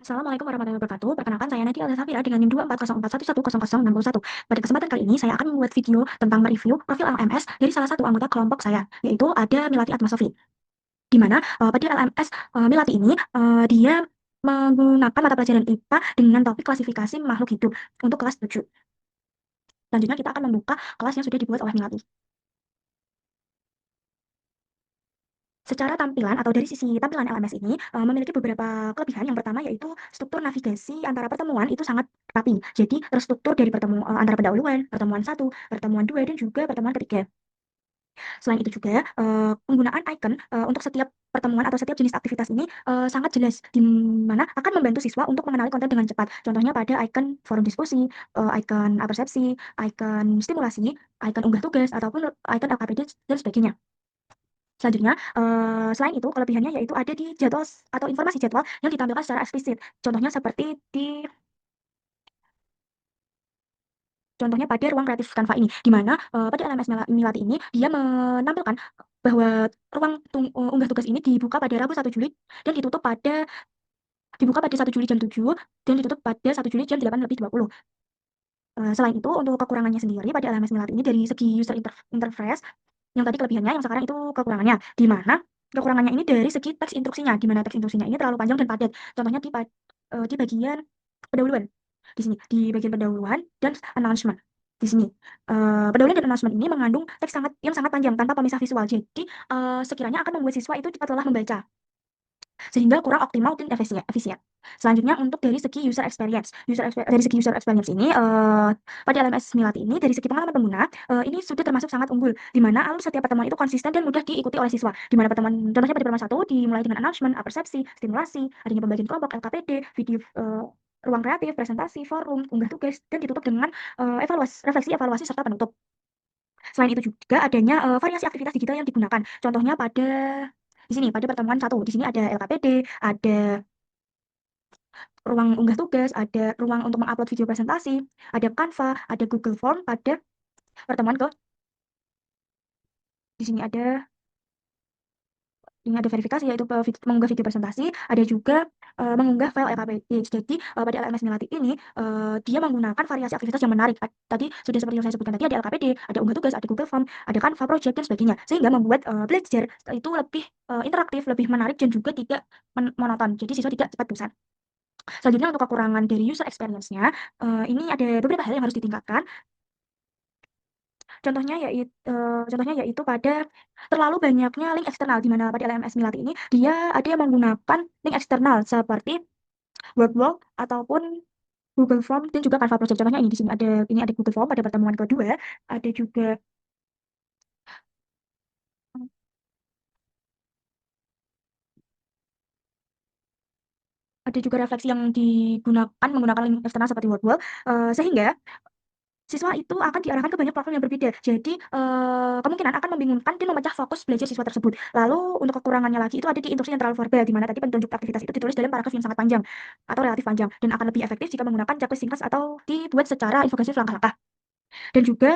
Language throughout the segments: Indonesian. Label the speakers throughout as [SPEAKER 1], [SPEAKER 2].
[SPEAKER 1] Assalamualaikum warahmatullahi wabarakatuh. Perkenalkan saya Nadia Alza Safira dengan NIM 24041110061. Pada kesempatan kali ini saya akan membuat video tentang mereview profil LMS dari salah satu anggota kelompok saya, yaitu ada Milati Atmasofi. Di mana pada LMS Milati ini dia menggunakan mata pelajaran IPA dengan topik klasifikasi makhluk hidup untuk kelas 7. Selanjutnya kita akan membuka kelas yang sudah dibuat oleh Milati. Secara tampilan atau dari sisi tampilan LMS ini memiliki beberapa kelebihan. Yang pertama yaitu struktur navigasi antara pertemuan itu sangat rapi. Jadi terstruktur dari antara pendahuluan, pertemuan 1, pertemuan 2, dan juga pertemuan ketiga. Selain itu juga penggunaan icon untuk setiap pertemuan atau setiap jenis aktivitas ini sangat jelas, di mana akan membantu siswa untuk mengenali konten dengan cepat. Contohnya pada icon forum diskusi, icon persepsi, icon stimulasi, icon unggah tugas, ataupun icon LKPD dan sebagainya. Selanjutnya, selain itu kelebihannya yaitu ada di jadwal atau informasi jadwal yang ditampilkan secara eksplisit. Contohnya pada ruang kreatif Canva ini, di mana pada LMS Milati ini dia menampilkan bahwa ruang unggah tugas ini dibuka pada Rabu 1 Juli dan dibuka pada 1 Juli jam 7 dan ditutup pada 1 Juli jam 8:20. Selain itu untuk kekurangannya sendiri pada LMS Milati ini dari segi user interface, yang tadi kelebihannya, yang sekarang itu kekurangannya. Di mana kekurangannya ini dari segi teks instruksinya, di mana teks instruksinya ini terlalu panjang dan padat. Contohnya di bagian pendahuluan. Di sini, di bagian pendahuluan dan announcement. Di sini, pendahuluan dan announcement ini mengandung teks yang sangat panjang tanpa pemisah visual. Jadi, sekiranya akan membuat siswa itu cepat lelah membaca, sehingga kurang optimal dan efisien. Selanjutnya untuk dari segi dari segi user experience ini pada LMS Milati ini dari segi pengalaman pengguna ini sudah termasuk sangat unggul, di mana alur setiap pertemuan itu konsisten dan mudah diikuti oleh siswa. Di mana contohnya pada pertemuan 1 dimulai dengan announcement, persepsi, stimulasi, adanya pembagian kelompok, LKPD, video ruang kreatif, presentasi, forum, unggah tugas, dan ditutup dengan refleksi evaluasi serta penutup. Selain itu juga adanya variasi aktivitas digital yang digunakan. Contohnya di sini pada pertemuan 1, di sini ada LKPD, ada ruang unggah tugas, ada ruang untuk mengupload video presentasi, ada Canva, ada Google Form pada pertemuan di sini ada verifikasi yaitu mengunggah video presentasi, ada juga mengunggah file LKPD. Jadi pada LMS Milati ini dia menggunakan variasi aktivitas yang menarik. Tadi sudah seperti yang saya sebutkan tadi, ada LKPD, ada unggah tugas, ada Google Form, ada Canva Project dan sebagainya. Sehingga membuat belajar itu lebih interaktif, lebih menarik dan juga tidak monoton. Jadi siswa tidak cepat bosan. Selanjutnya untuk kekurangan dari user experience-nya, ini ada beberapa hal yang harus ditingkatkan. Contohnya yaitu pada terlalu banyaknya link eksternal, di mana pada LMS Milati ini dia ada yang menggunakan link eksternal seperti Wordwall ataupun Google Form dan juga Canva Project. Contohnya ini ada Google Form pada pertemuan kedua, ada juga refleksi yang menggunakan link eksternal seperti Wordwall, sehingga siswa itu akan diarahkan ke banyak platform yang berbeda. Jadi, kemungkinan akan membingungkan dan memecah fokus belajar siswa tersebut. Lalu untuk kekurangannya lagi itu ada di instruksi yang terlalu verbal, di mana tadi petunjuk aktivitas itu ditulis dalam paragraf yang sangat panjang atau relatif panjang, dan akan lebih efektif jika menggunakan checklist singkat atau dibuat secara infografis langkah-langkah. Dan juga,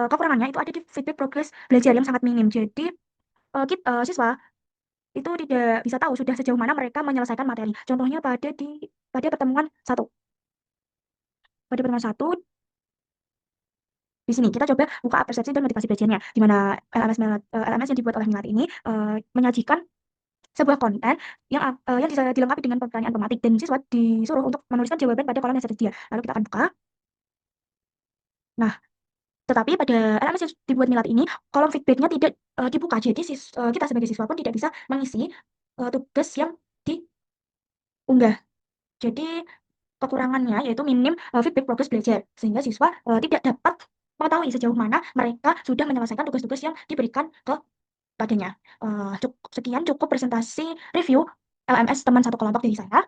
[SPEAKER 1] kekurangannya itu ada di feedback progres belajar yang sangat minim. Jadi, siswa itu tidak bisa tahu sudah sejauh mana mereka menyelesaikan materi. Contohnya pada pertemuan 1. Pada pertemuan 1 di sini kita coba buka persepsi dan motivasi belajarnya, di mana LMS yang dibuat oleh Milati ini menyajikan sebuah konten yang dilengkapi dengan pertanyaan tematik, dan siswa disuruh untuk menuliskan jawaban pada kolom yang tersedia. Lalu kita akan buka. Nah, tetapi pada LMS yang dibuat Milati ini kolom feedback-nya tidak dibuka. Jadi kita sebagai siswa pun tidak bisa mengisi tugas yang diunggah. Jadi kekurangannya yaitu minim feedback progres belajar, sehingga siswa tidak dapat mengetahui sejauh mana mereka sudah menyelesaikan tugas-tugas yang diberikan kepadanya. Sekian cukup presentasi review LMS teman satu kelompok dari saya.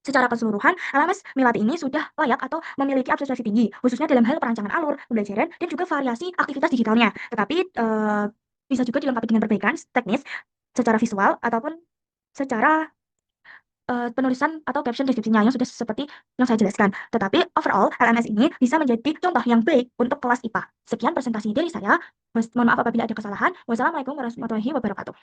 [SPEAKER 1] Secara keseluruhan, LMS Milati ini sudah layak atau memiliki apresiasi tinggi, khususnya dalam hal perancangan alur, pembelajaran, dan juga variasi aktivitas digitalnya. Tetapi bisa juga dilengkapi dengan perbaikan teknis secara visual ataupun secara penulisan atau caption deskripsinya yang sudah seperti yang saya jelaskan. Tetapi overall LMS ini bisa menjadi contoh yang baik untuk kelas IPA. Sekian presentasi dari saya. Mohon maaf apabila ada kesalahan. Wassalamualaikum warahmatullahi wabarakatuh.